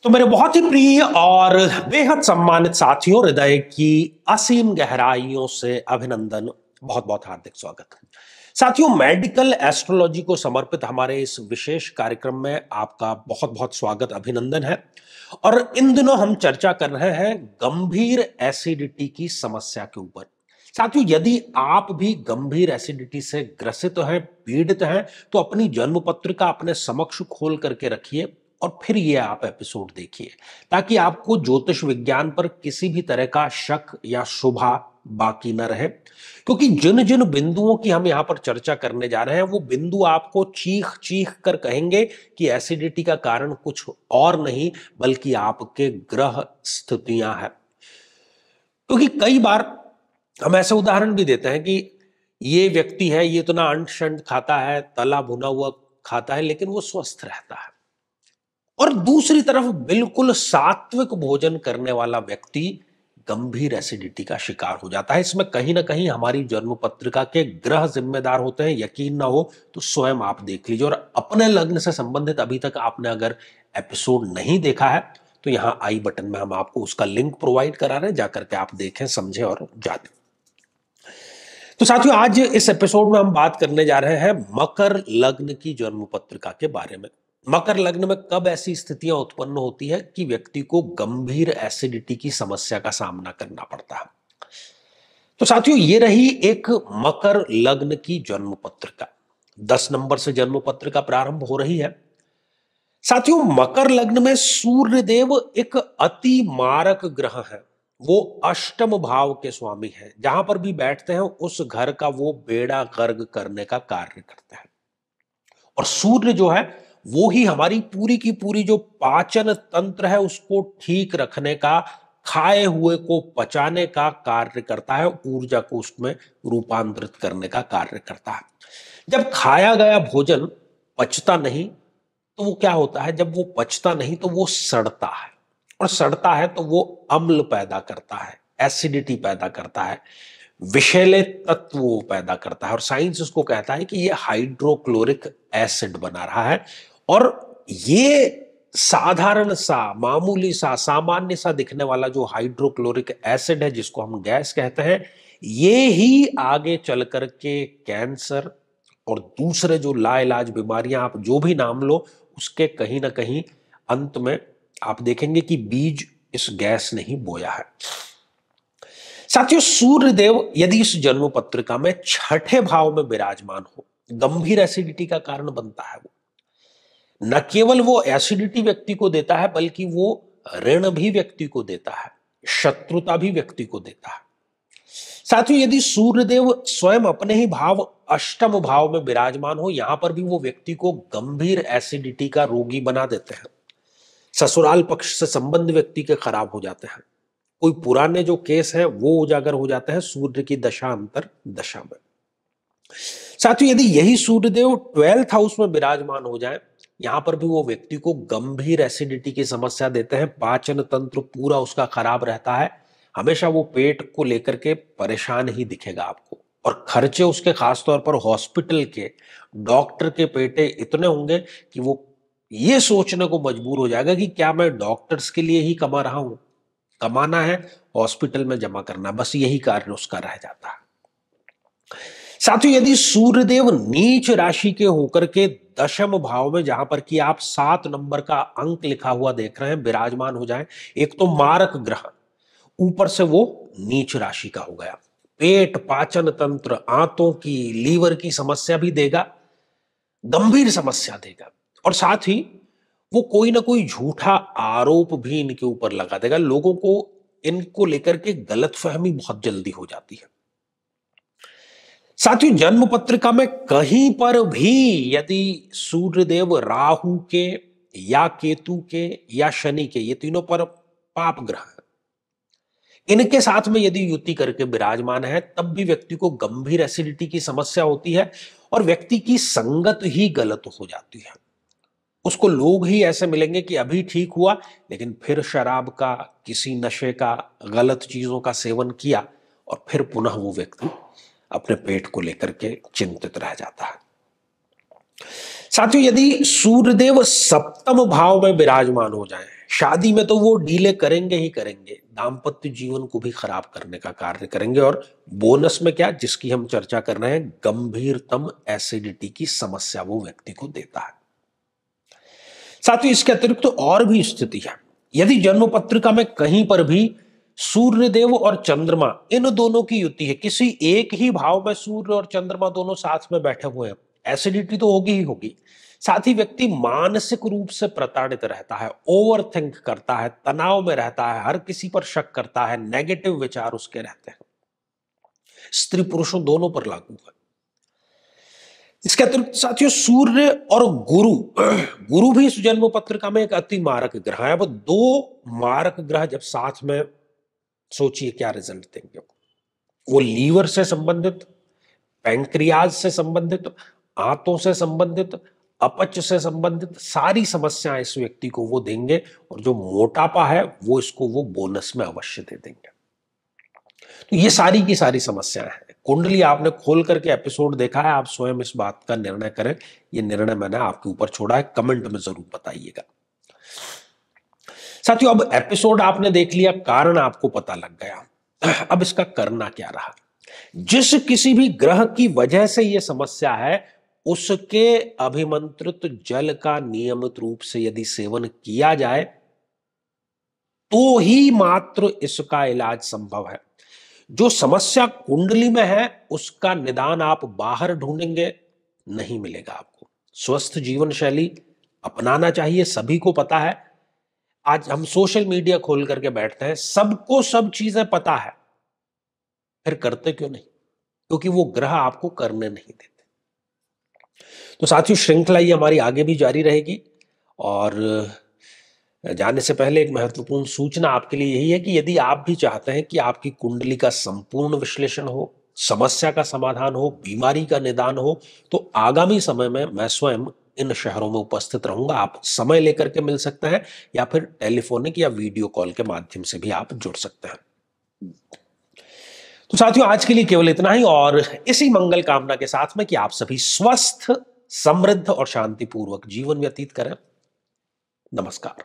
तो मेरे बहुत ही प्रिय और बेहद सम्मानित साथियों, हृदय की असीम गहराइयों से अभिनंदन, बहुत बहुत हार्दिक स्वागत है। साथियों, मेडिकल एस्ट्रोलॉजी को समर्पित हमारे इस विशेष कार्यक्रम में आपका बहुत बहुत स्वागत, अभिनंदन है। और इन दिनों हम चर्चा कर रहे हैं गंभीर एसिडिटी की समस्या के ऊपर। साथियों, यदि आप भी गंभीर एसिडिटी से ग्रसित हैं, पीड़ित हैं, तो अपनी जन्म पत्रिका अपने समक्ष खोल करके रखिए और फिर ये आप एपिसोड देखिए, ताकि आपको ज्योतिष विज्ञान पर किसी भी तरह का शक या शुभा बाकी न रहे। क्योंकि जिन जिन बिंदुओं की हम यहां पर चर्चा करने जा रहे हैं, वो बिंदु आपको चीख चीख कर कहेंगे कि एसिडिटी का कारण कुछ और नहीं बल्कि आपके ग्रह स्थितियां हैं। क्योंकि कई बार हम ऐसे उदाहरण भी देते हैं कि ये व्यक्ति है, ये इतना अंट शंट खाता है, तला भुना हुआ खाता है, लेकिन वो स्वस्थ रहता है। और दूसरी तरफ बिल्कुल सात्विक भोजन करने वाला व्यक्ति गंभीर एसिडिटी का शिकार हो जाता है। इसमें कहीं ना कहीं हमारी जन्म पत्रिका के ग्रह जिम्मेदार होते हैं। यकीन ना हो तो स्वयं आप देख लीजिए। और अपने लग्न से संबंधित अभी तक आपने अगर एपिसोड नहीं देखा है तो यहां आई बटन में हम आपको उसका लिंक प्रोवाइड करा रहे हैं, जाकर के आप देखें, समझें और जानें। तो साथियों, आज इस एपिसोड में हम बात करने जा रहे हैं मकर लग्न की जन्म पत्रिका के बारे में। मकर लग्न में कब ऐसी स्थितियां उत्पन्न होती है कि व्यक्ति को गंभीर एसिडिटी की समस्या का सामना करना पड़ता है। तो साथियों, ये रही एक मकर लग्न की जन्म पत्रिका। 10 नंबर से जन्म पत्रिका प्रारंभ हो रही है। साथियों, मकर लग्न में सूर्य देव एक अति मारक ग्रह है। वो अष्टम भाव के स्वामी है। जहां पर भी बैठते हैं उस घर का वो बेड़ा गर्क करने का कार्य करते हैं। और सूर्य जो है वो ही हमारी पूरी की पूरी जो पाचन तंत्र है उसको ठीक रखने का, खाए हुए को पचाने का कार्य करता है, ऊर्जा को उसमें रूपांतरित करने का कार्य करता है। जब खाया गया भोजन पचता नहीं तो वो क्या होता है, जब वो पचता नहीं तो वो सड़ता है, और सड़ता है तो वो अम्ल पैदा करता है, एसिडिटी पैदा करता है, विषैले तत्व वो पैदा करता है। और साइंस उसको कहता है कि ये हाइड्रोक्लोरिक एसिड बना रहा है। और ये साधारण सा, मामूली सा, सामान्य सा दिखने वाला जो हाइड्रोक्लोरिक एसिड है, जिसको हम गैस कहते हैं, ये ही आगे चल करके कैंसर और दूसरे जो लाइलाज बीमारियां, आप जो भी नाम लो, उसके कहीं ना कहीं अंत में आप देखेंगे कि बीज इस गैस ने ही बोया है। साथियों, सूर्य देव यदि इस जन्म पत्रिका में छठे भाव में विराजमान हो, गंभीर एसिडिटी का कारण बनता है। वो न केवल वो एसिडिटी व्यक्ति को देता है बल्कि वो ऋण भी व्यक्ति को देता है, शत्रुता भी व्यक्ति को देता है। साथियों, यदि सूर्यदेव स्वयं अपने ही भाव अष्टम भाव में विराजमान हो, यहां पर भी वो व्यक्ति को गंभीर एसिडिटी का रोगी बना देते हैं। ससुराल पक्ष से संबंध व्यक्ति के खराब हो जाते हैं। कोई पुराने जो केस है वो उजागर हो जाते हैं सूर्य की दशा अंतर दशा में। साथियों, यदि यही सूर्यदेव 12th हाउस में विराजमान हो जाए, यहां पर भी वो व्यक्ति को गंभीर एसिडिटी की समस्या देते हैं। पाचन तंत्र पूरा उसका खराब रहता है। हमेशा वो पेट को लेकर के परेशान ही दिखेगा आपको। और खर्चे उसके खासतौर पर हॉस्पिटल के, डॉक्टर के पेटे इतने होंगे कि वो ये सोचने को मजबूर हो जाएगा कि क्या मैं डॉक्टर्स के लिए ही कमा रहा हूं? कमाना है, हॉस्पिटल में जमा करना, बस यही कार्य उसका रह जाता है। साथियों, यदि सूर्यदेव नीच राशि के होकर के दशम भाव में, जहां पर कि आप 7 नंबर का अंक लिखा हुआ देख रहे हैं, विराजमान हो जाए, एक तो मारक ग्रह, ऊपर से वो नीच राशि का हो गया, पेट, पाचन तंत्र, आंतों की, लीवर की समस्या भी देगा, गंभीर समस्या देगा। और साथ ही वो कोई ना कोई झूठा आरोप भी इनके ऊपर लगा देगा। लोगों को इनको लेकर के गलतफहमी बहुत जल्दी हो जाती है। साथियों, जन्म पत्रिका में कहीं पर भी यदि सूर्यदेव राहु के या केतु के या शनि के, ये तीनों पर पाप ग्रह है, इनके साथ में यदि युति करके विराजमान है, तब भी व्यक्ति को गंभीर एसिडिटी की समस्या होती है। और व्यक्ति की संगत ही गलत हो जाती है। उसको लोग ही ऐसे मिलेंगे कि अभी ठीक हुआ, लेकिन फिर शराब का, किसी नशे का, गलत चीजों का सेवन किया और फिर पुनः वो व्यक्ति अपने पेट को लेकर के चिंतित रह जाता है। साथियों, यदि सूर्यदेव सप्तम भाव में विराजमान हो जाए, शादी में तो वो डीले करेंगे ही करेंगे, दाम्पत्य जीवन को भी खराब करने का कार्य करेंगे। और बोनस में क्या, जिसकी हम चर्चा कर रहे हैं, गंभीरतम एसिडिटी की समस्या वो व्यक्ति को देता है। साथ ही इसके अतिरिक्त तो और भी स्थिति है। यदि जन्म पत्रिका में कहीं पर भी सूर्यदेव और चंद्रमा इन दोनों की युति है, किसी एक ही भाव में सूर्य और चंद्रमा दोनों साथ में बैठे हुए हैं, एसिडिटी तो होगी ही होगी। साथ ही व्यक्ति मानसिक रूप से प्रताड़ित रहता है, ओवर थिंक करता है, तनाव में रहता है, हर किसी पर शक करता है, नेगेटिव विचार उसके रहते हैं। स्त्री पुरुषों दोनों पर लागू है। इसके अतिरिक्त साथियों सूर्य और गुरु गुरु भी इस जन्म पत्रिका में एक अति मारक ग्रह है। अब दो मारक ग्रह जब साथ में, सोचिए क्या रिजल्ट देंगे। वो लीवर से संबंधित, पैंक्रियाज से संबंधित, आंतों से संबंधित, अपच से संबंधित सारी समस्याएं इस व्यक्ति को वो देंगे। और जो मोटापा है वो इसको वो बोनस में अवश्य दे देंगे। तो ये सारी की सारी समस्याएं हैं। कुंडली आपने खोल करके एपिसोड देखा है, आप स्वयं इस बात का निर्णय करें। ये निर्णय मैंने आपके ऊपर छोड़ा है, कमेंट में जरूर बताइएगा। साथियों अब एपिसोड आपने देख लिया, कारण आपको पता लग गया। अब इसका करना क्या रहा। जिस किसी भी ग्रह की वजह से यह समस्या है, उसके अभिमंत्रित जल का नियमित रूप से यदि सेवन किया जाए तो ही मात्र इसका इलाज संभव है। जो समस्या कुंडली में है उसका निदान आप बाहर ढूंढेंगे, नहीं मिलेगा आपको। स्वस्थ जीवन शैली अपनाना चाहिए, सभी को पता है। आज हम सोशल मीडिया खोल करके बैठते हैं, सबको सब चीजें पता है, फिर करते क्यों नहीं? क्योंकि वो ग्रह आपको करने नहीं देते। तो साथियों श्रृंखला ये हमारी आगे भी जारी रहेगी। और जाने से पहले एक महत्वपूर्ण सूचना आपके लिए यही है कि यदि आप भी चाहते हैं कि आपकी कुंडली का संपूर्ण विश्लेषण हो, समस्या का समाधान हो, बीमारी का निदान हो, तो आगामी समय में मैं स्वयं इन शहरों में उपस्थित रहूंगा। आप समय लेकर के मिल सकते हैं या फिर टेलीफोनिक या वीडियो कॉल के माध्यम से भी आप जुड़ सकते हैं। तो साथियों आज के लिए केवल इतना ही, और इसी मंगल कामना के साथ में कि आप सभी स्वस्थ, समृद्ध और शांतिपूर्वक जीवन व्यतीत करें। नमस्कार।